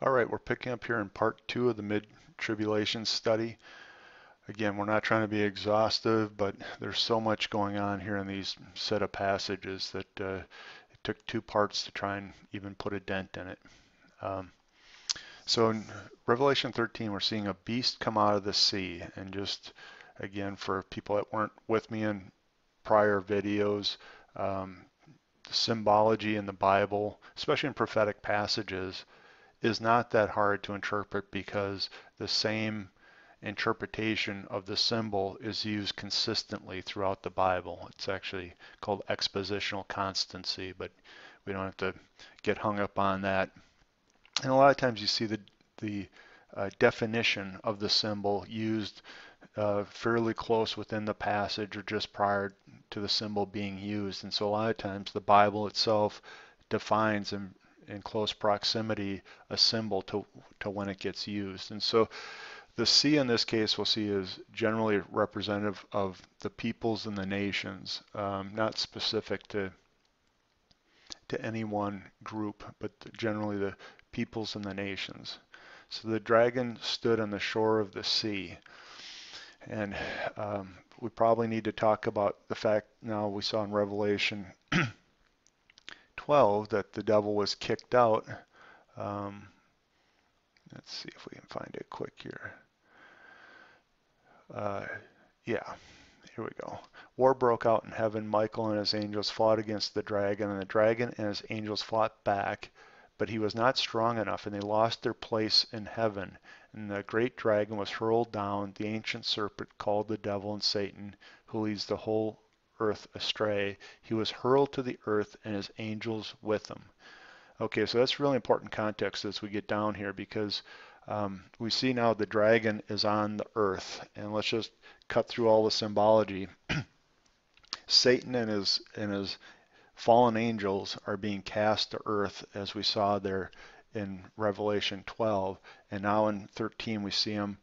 All right, we're picking up here in part 2 of the Mid Tribulation study. Again, we're not trying to be exhaustive, but there's so much going on here in these set of passages that it took 2 parts to try and even put a dent in it. Um, so in Revelation 13, we're seeing a beast come out of the sea. And just again, for people that weren't with me in prior videos, the symbology in the Bible, especially in prophetic passages, is not that hard to interpret because the same interpretation of the symbol is used consistently throughout the Bible. It's actually called expositional constancy, but we don't have to get hung up on that. And a lot of times you see the definition of the symbol used fairly close within the passage or just prior to the symbol being used. And so a lot of times the Bible itself defines in close proximity a symbol to when it gets used. And so the sea in this case we'll see is generally representative of the peoples and the nations, not specific to any one group, but generally the peoples and the nations. So the dragon stood on the shore of the sea. And we probably need to talk about the fact now we saw in Revelation 12 that the devil was kicked out. Um, let's see if we can find it quick here. Uh, yeah, here we go. War broke out in heaven. Michael and his angels fought against the dragon, and the dragon and his angels fought back, but he was not strong enough, and they lost their place in heaven. And the great dragon was hurled down, the ancient serpent called the devil and Satan, who leads the whole earth astray. He was hurled to the earth and his angels with him. Okay, so that's really important context as we get down here because we see now the dragon is on the earth. And let's just cut through all the symbology. Satan and his fallen angels are being cast to earth as we saw there in Revelation 12. And now in 13 we see him,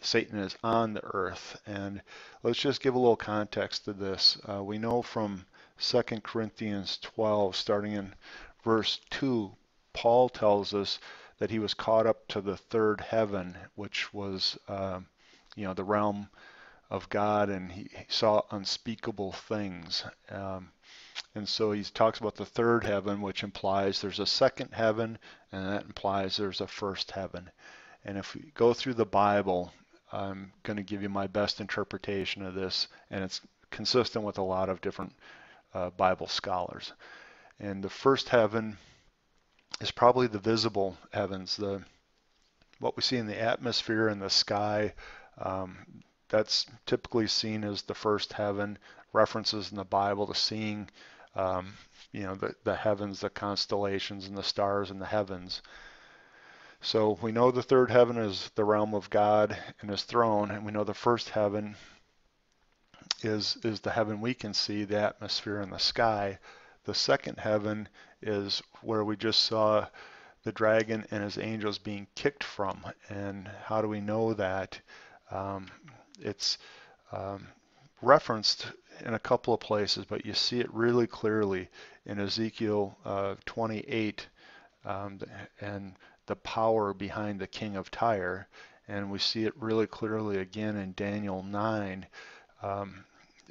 Satan is on the earth. And let's just give a little context to this. We know from 2 Corinthians 12, starting in verse 2, Paul tells us that he was caught up to the third heaven, which was, the realm of God, and he saw unspeakable things. And so he talks about the third heaven, which implies there's a second heaven, and that implies there's a first heaven. And if we go through the Bible, I'm going to give you my best interpretation of this, and it's consistent with a lot of different Bible scholars. And the first heaven is probably the visible heavens, what we see in the atmosphere and the sky. That's typically seen as the first heaven. References in the Bible to seeing, the heavens, the constellations, and the stars in the heavens. So we know the third heaven is the realm of God and his throne, and we know the first heaven is the heaven we can see, the atmosphere and the sky. The second heaven is where we just saw the dragon and his angels being kicked from. And how do we know that? It's referenced in a couple of places, but you see it really clearly in Ezekiel 28 and the power behind the king of Tyre. And we see it really clearly again in Daniel 9.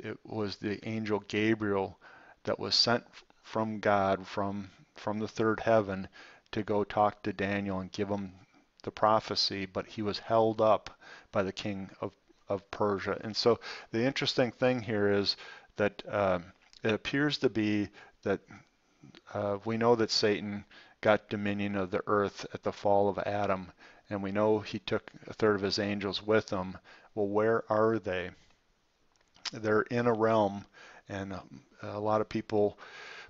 It was the angel Gabriel that was sent from God from the third heaven to go talk to Daniel and give him the prophecy, but he was held up by the king of Persia. And so the interesting thing here is that it appears to be that we know that Satan got dominion of the earth at the fall of Adam, and we know he took a third of his angels with him. Well, where are they? They're in a realm, and a lot of people,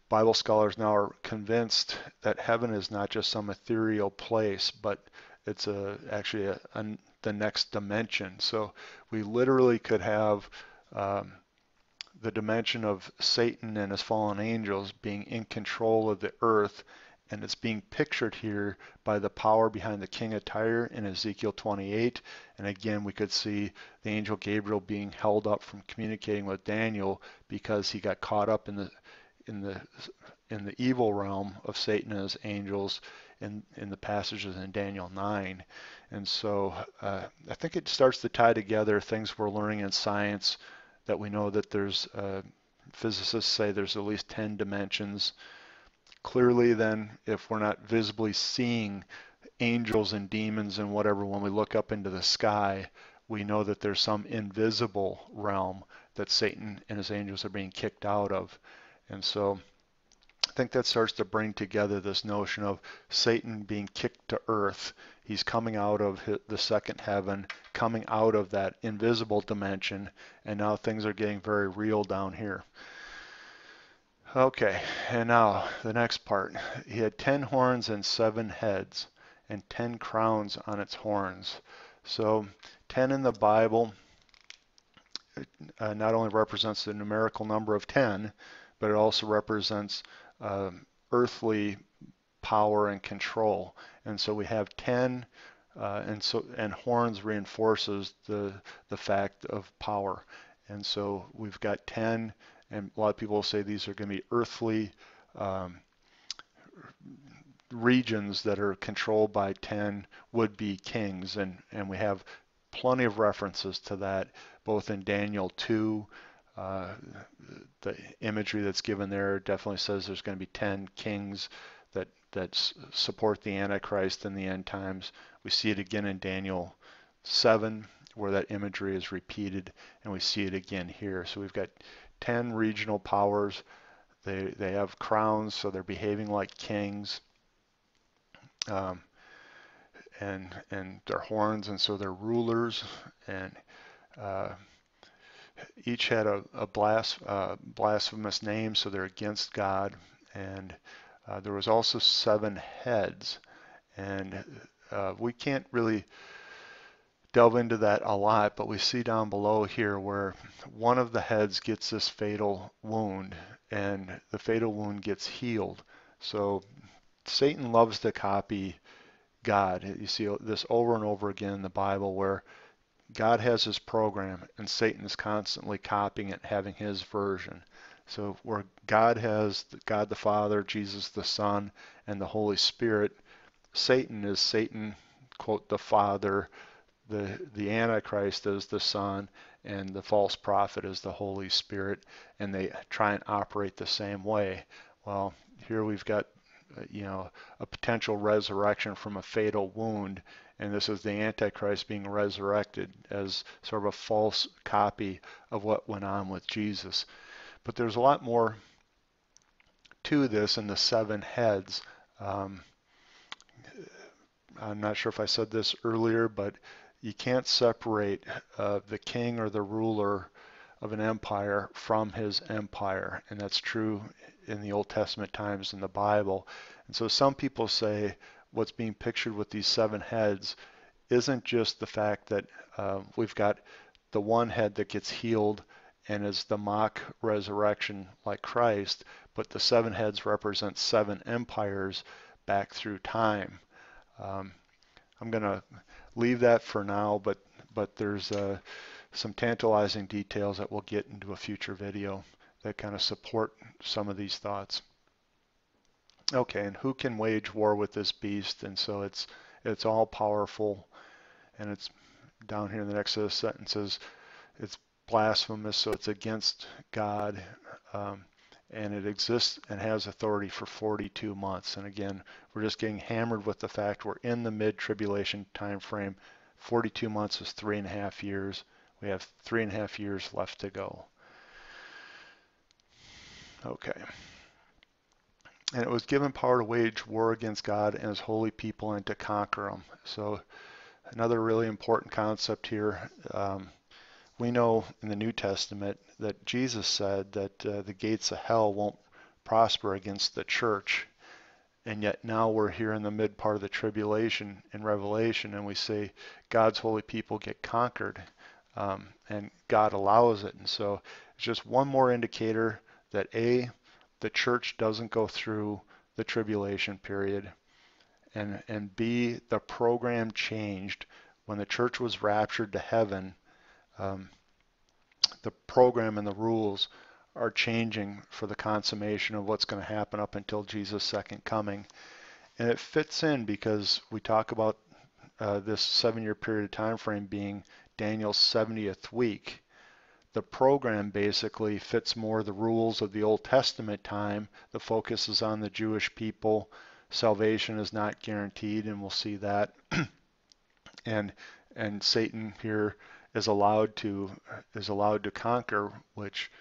Bible scholars now, are convinced that heaven is not just some ethereal place, but it's actually the next dimension. So we literally could have the dimension of Satan and his fallen angels being in control of the earth, and it's being pictured here by the power behind the king of Tyre in Ezekiel 28. And again, we could see the angel Gabriel being held up from communicating with Daniel because he got caught up in the evil realm of Satan and his angels in the passages in Daniel 9. And so I think it starts to tie together things we're learning in science, that we know that there's physicists say there's at least 10 dimensions. Clearly then, if we're not visibly seeing angels and demons and whatever, when we look up into the sky, we know that there's some invisible realm that Satan and his angels are being kicked out of. And so I think that starts to bring together this notion of Satan being kicked to earth. He's coming out of the second heaven, coming out of that invisible dimension, and now things are getting very real down here. Okay, and now the next part. He had 10 horns and 7 heads, and 10 crowns on its horns. So 10 in the Bible not only represents the numerical number of 10, but it also represents earthly power and control. And so we have 10, and horns reinforces the fact of power. And so we've got 10, and a lot of people will say these are going to be earthly regions that are controlled by 10 would-be kings, and we have plenty of references to that, both in Daniel 2. The imagery that's given there definitely says there's going to be 10 kings that support the Antichrist in the end times. We see it again in Daniel 7, where that imagery is repeated, and we see it again here. So we've got 10 regional powers. They have crowns, so they're behaving like kings. And their horns, and so they're rulers, and each had a blasphemous name, so they're against God. And there was also 7 heads, and we can't really delve into that a lot, but we see down below here where one of the heads gets this fatal wound, and the fatal wound gets healed. So Satan loves to copy God. You see this over and over again in the Bible, where God has his program and Satan is constantly copying it, having his version. So where God has God the Father, Jesus the Son, and the Holy Spirit, Satan is Satan, quote, the Father, the Antichrist is the Son, and the false prophet is the Holy Spirit, and they try and operate the same way. Well, here we've got a potential resurrection from a fatal wound, and this is the Antichrist being resurrected as sort of a false copy of what went on with Jesus. But there's a lot more to this in the 7 heads. I'm not sure if I said this earlier, but you can't separate the king or the ruler of an empire from his empire, and that's true in the Old Testament times in the Bible. And so some people say what's being pictured with these 7 heads isn't just the fact that we've got the one head that gets healed and is the mock resurrection like Christ, but the 7 heads represent 7 empires back through time. I'm going to leave that for now, but there's some tantalizing details that we'll get into a future video that kind of support some of these thoughts. Okay, and who can wage war with this beast? And so it's all powerful, and it's down here in the next set of sentences. It's blasphemous, so it's against God, and it exists and has authority for 42 months. And again, we're just getting hammered with the fact we're in the mid-tribulation time frame. 42 months is 3.5 years. We have 3.5 years left to go. Okay. And it was given power to wage war against God and his holy people and to conquer them. So another really important concept here. We know in the New Testament that Jesus said that the gates of hell won't prosper against the church. And yet now we're here in the mid part of the tribulation in Revelation, and we say God's holy people get conquered, and God allows it. And so it's just one more indicator that A, the church doesn't go through the tribulation period, and B, the program changed. When the church was raptured to heaven, the program and the rules are changing for the consummation of what's going to happen up until Jesus' second coming. And it fits in because we talk about this 7-year period of time frame being Daniel's 70th week. The program basically fits more the rules of the Old Testament time. The focus is on the Jewish people. Salvation is not guaranteed, and we'll see that. and and Satan here is allowed to conquer, which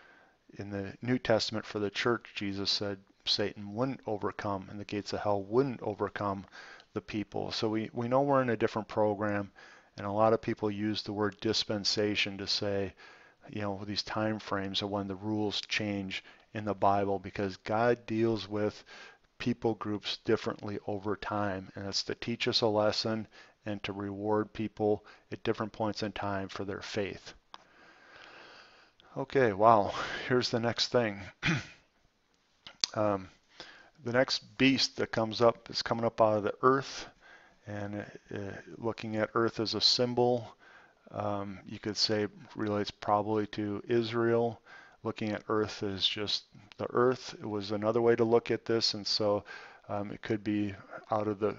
in the New Testament for the church, Jesus said Satan wouldn't overcome, and the gates of hell wouldn't overcome the people. So we know we're in a different program, and a lot of people use the word dispensation to say, these time frames of when the rules change in the Bible, because God deals with people groups differently over time, and it's to teach us a lesson and to reward people at different points in time for their faith. Okay, wow, here's the next thing. The next beast that comes up is coming up out of the earth, and looking at earth as a symbol, you could say relates probably to Israel. Looking at earth as just the earth, it was another way to look at this, and so it could be out of the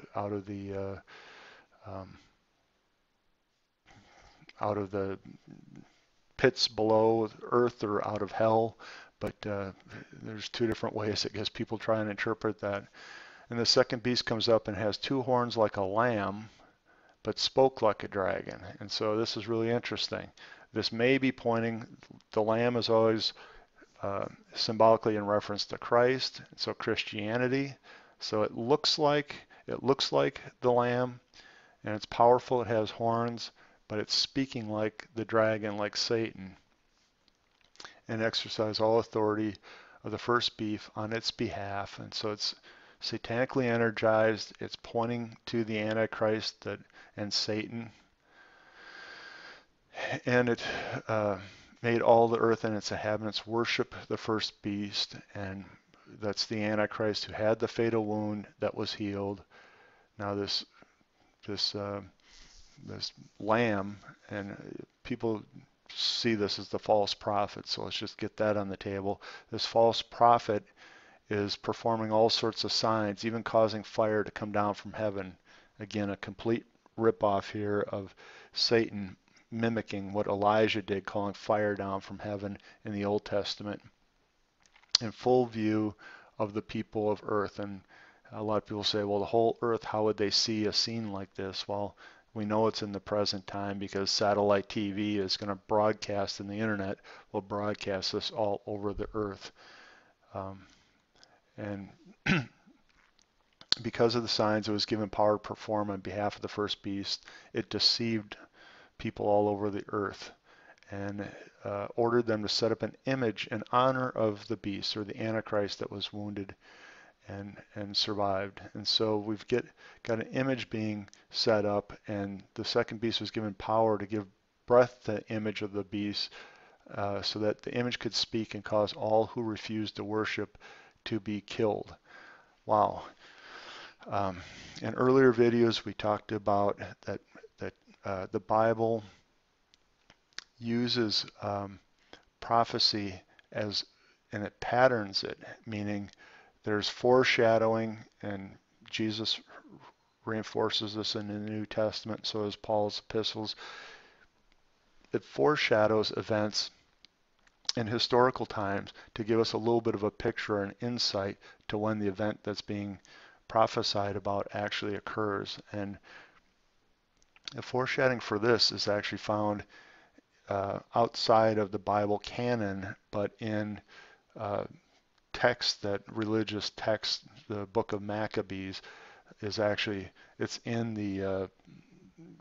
pits below earth or out of hell, but there's two different ways I guess people try and interpret that. And the second beast comes up and has 2 horns like a lamb, but spoke like a dragon. And so this is really interesting. This may be pointing, the lamb is always symbolically in reference to Christ, so Christianity. So it looks like the lamb, and it's powerful. It has horns, but it's speaking like the dragon, like Satan, and exercise all authority of the first beast on its behalf. And so it's satanically energized. It's pointing to the Antichrist and Satan. And it made all the earth and its inhabitants worship the first beast, and that's the Antichrist who had the fatal wound that was healed. Now this lamb, and people see this as the false prophet, so let's just get that on the table. This false prophet is performing all sorts of signs, even causing fire to come down from heaven. Again, a complete ripoff here of Satan mimicking what Elijah did, calling fire down from heaven in the Old Testament, in full view of the people of earth. And a lot of people say, well, the whole earth, how would they see a scene like this? Well, we know it's in the present time because satellite TV is going to broadcast, and the internet will broadcast this all over the earth. And because of the signs it was given power to perform on behalf of the first beast, it deceived people all over the earth and ordered them to set up an image in honor of the beast, or the Antichrist, that was wounded and survived. And so we've got an image being set up, and the second beast was given power to give breath to the image of the beast, so that the image could speak and cause all who refused to worship to be killed. Wow. In earlier videos we talked about that the Bible uses prophecy and it patterns it, meaning there's foreshadowing, and Jesus reinforces this in the New Testament, so as Paul's epistles. It foreshadows events in historical times to give us a little bit of a picture and insight to when the event that's being prophesied about actually occurs. And the foreshadowing for this is actually found outside of the Bible canon, but in religious text. The book of Maccabees is actually, it's in the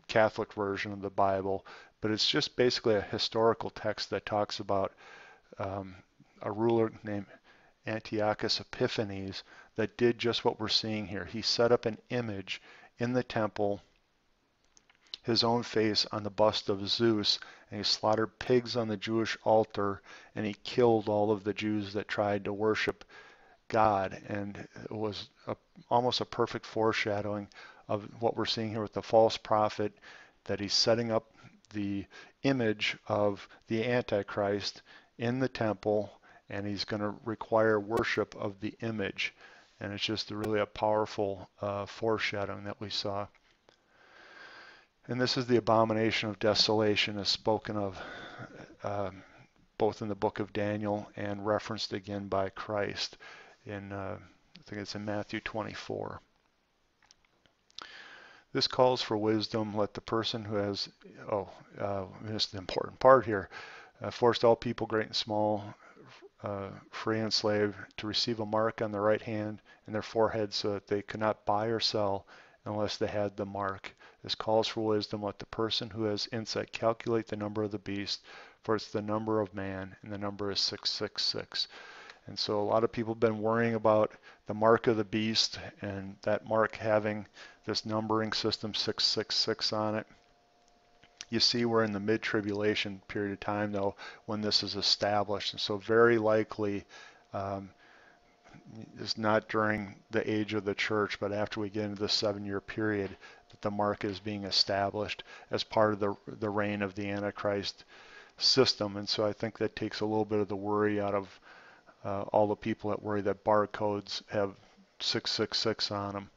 Catholic version of the Bible, but it's just basically a historical text that talks about a ruler named Antiochus Epiphanes that did just what we're seeing here. He set up an image in the temple, his own face on the bust of Zeus, and he slaughtered pigs on the Jewish altar, and he killed all of the Jews that tried to worship God. And it was almost a perfect foreshadowing of what we're seeing here with the false prophet, that he's setting up the image of the Antichrist in the temple, and he's going to require worship of the image. And it's just really a powerful foreshadowing that we saw. And this is the abomination of desolation as spoken of both in the book of Daniel and referenced again by Christ in, I think it's in Matthew 24. This calls for wisdom. Let the person who has, this is the important part here, forced all people, great and small, free and slave, to receive a mark on their right hand and their forehead so that they could not buy or sell unless they had the mark. This calls for wisdom. Let the person who has insight calculate the number of the beast, for it's the number of man, and the number is 666. And so a lot of people have been worrying about the mark of the beast and that mark having this numbering system 666 on it. You see we're in the Mid Tribulation period of time, though, when this is established. And so very likely it's not during the age of the church, but after we get into the 7-year period that the mark is being established as part of the reign of the Antichrist system. And so I think that takes a little bit of the worry out of all the people that worry that barcodes have 666 on them.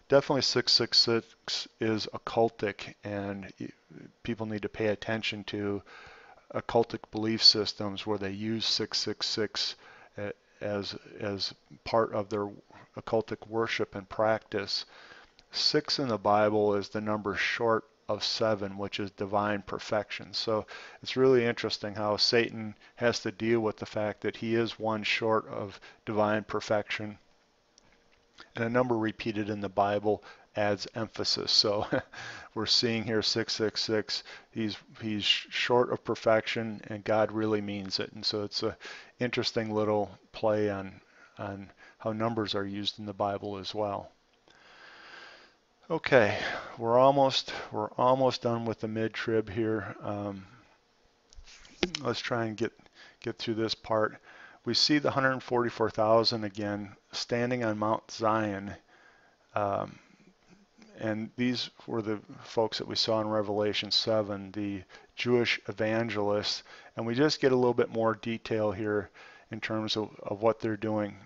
Definitely 666 is occultic, and people need to pay attention to occultic belief systems where they use 666 as part of their occultic worship and practice. 6 in the Bible is the number short of 7, which is divine perfection. So it's really interesting how Satan has to deal with the fact that he is one short of divine perfection. And a number repeated in the Bible adds emphasis. So we're seeing here 666. He's short of perfection, and God really means it. And so it's an interesting little play on how numbers are used in the Bible as well. Okay, we're almost done with the mid-trib here. Let's try and get through this part. We see the 144,000 again standing on Mount Zion, and these were the folks that we saw in Revelation 7, the Jewish evangelists, and we just get a little bit more detail here in terms of what they're doing.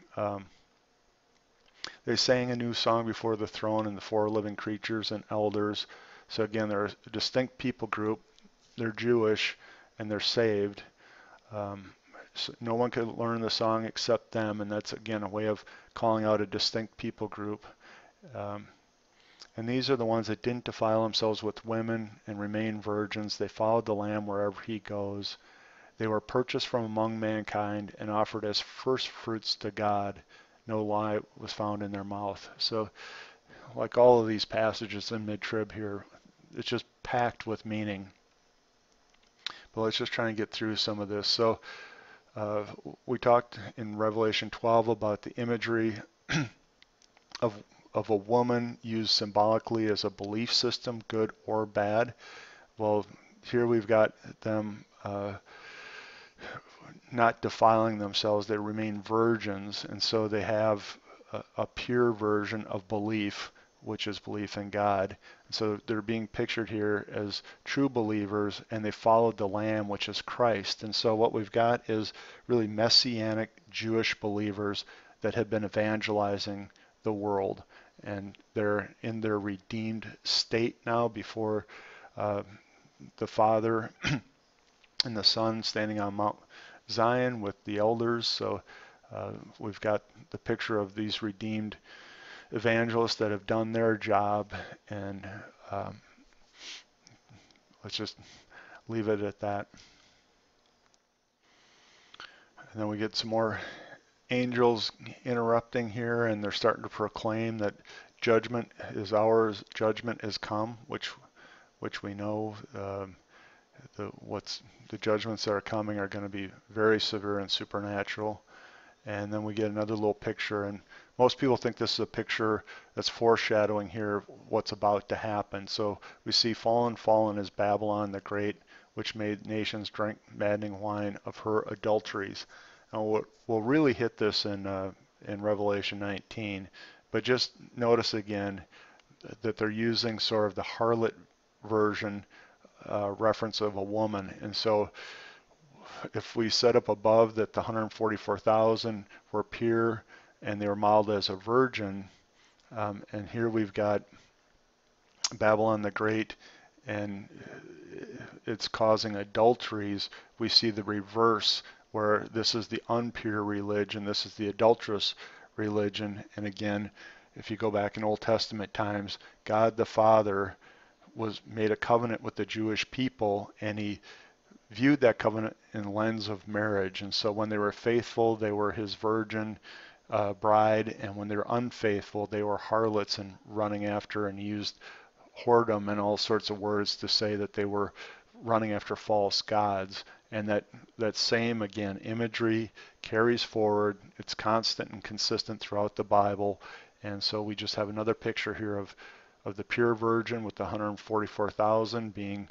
They sang a new song before the throne and the 4 living creatures and elders. So again, they're a distinct people group. They're Jewish and they're saved. So no one could learn the song except them, and that's again a way of calling out a distinct people group. And these are the ones that didn't defile themselves with women and remain virgins. They followed the Lamb wherever he goes. They were purchased from among mankind and offered as first fruits to God. No lie was found in their mouth. So like all of these passages in mid-trib here, it's just packed with meaning. But let's just try and get through some of this. So we talked in Revelation 12 about the imagery of a woman used symbolically as a belief system, good or bad. Well, here we've got them not defiling themselves. They remain virgins, and so they have a pure version of belief, which is belief in God. So they're being pictured here as true believers, and they followed the Lamb, which is Christ. And so what we've got is really messianic Jewish believers that have been evangelizing the world, and they're in their redeemed state now before the Father and the Son standing on Mount Zion with the elders. So we've got the picture of these redeemed evangelists that have done their job, and let's just leave it at that. And then we get some more angels interrupting here, and they're starting to proclaim that judgment is ours, judgment is come, which we know the judgments that are coming are going to be very severe and supernatural. And then we get another little picture, and most people think this is a picture that's foreshadowing here what's about to happen. So we see fallen is Babylon the Great, which made nations drink maddening wine of her adulteries. Now we'll really hit this in Revelation 19, but just notice again that they're using sort of the harlot version reference of a woman. And so if we set up above that the 144,000 were pure and they were modeled as a virgin. And here we've got Babylon the Great, and it's causing adulteries. We see the reverse, where this is the impure religion, this is the adulterous religion. And again, if you go back in Old Testament times, God the Father made a covenant with the Jewish people, and he viewed that covenant in the lens of marriage. And so when they were faithful, they were his virgin bride, and when they were unfaithful, they were harlots and running after, and used whoredom and all sorts of words to say that they were running after false gods. And that same, again, imagery carries forward. It's constant and consistent throughout the Bible. And so we just have another picture here of the pure virgin with the 144,000 being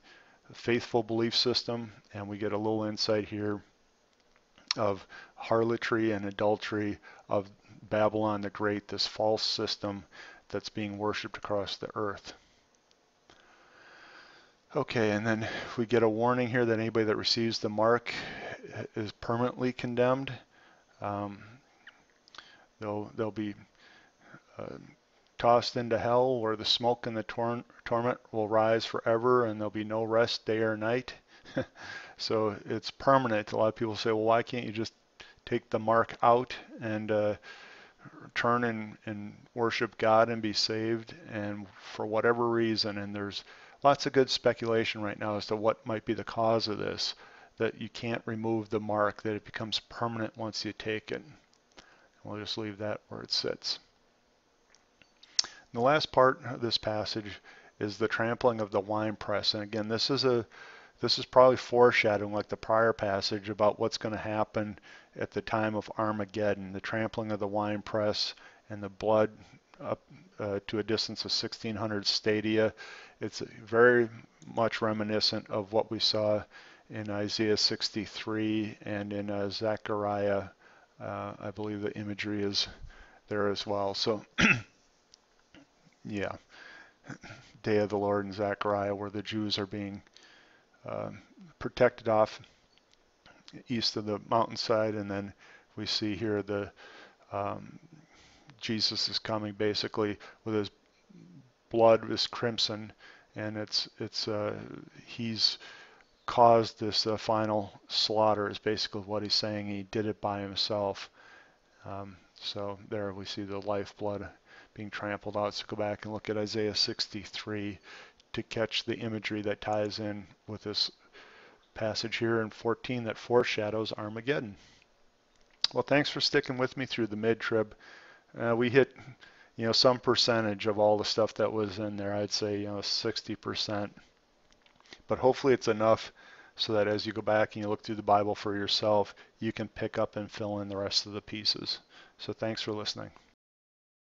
a faithful belief system. And we get a little insight here of harlotry and adultery of Babylon the Great, this false system that's being worshipped across the earth. Okay, and then we get a warning here that anybody that receives the mark is permanently condemned. They'll be tossed into hell, where the smoke and the torment will rise forever, and there'll be no rest day or night. So it's permanent. A lot of people say, well, why can't you just take the mark out and turn and worship God and be saved? And for whatever reason, and there's lots of good speculation right now as to what might be the cause of this, that you can't remove the mark, that it becomes permanent once you take it. We'll just leave that where it sits. And the last part of this passage is the trampling of the winepress. And again, this is probably foreshadowing, like the prior passage, about what's going to happen at the time of Armageddon, the trampling of the winepress and the blood up to a distance of 1,600 stadia. It's very much reminiscent of what we saw in Isaiah 63 and in Zechariah. I believe the imagery is there as well. So, yeah, Day of the Lord in Zechariah, where the Jews are being protected off east of the mountainside, and then we see here the Jesus is coming basically with his blood is crimson, and he's caused this final slaughter is basically what he's saying. He did it by himself. So there we see the lifeblood being trampled out. So go back and look at Isaiah 63 to catch the imagery that ties in with this passage here in 14 that foreshadows Armageddon. Well, thanks for sticking with me through the mid-trib. We hit, some percentage of all the stuff that was in there. I'd say, 60%. But hopefully it's enough so that as you go back and you look through the Bible for yourself, you can pick up and fill in the rest of the pieces. So thanks for listening.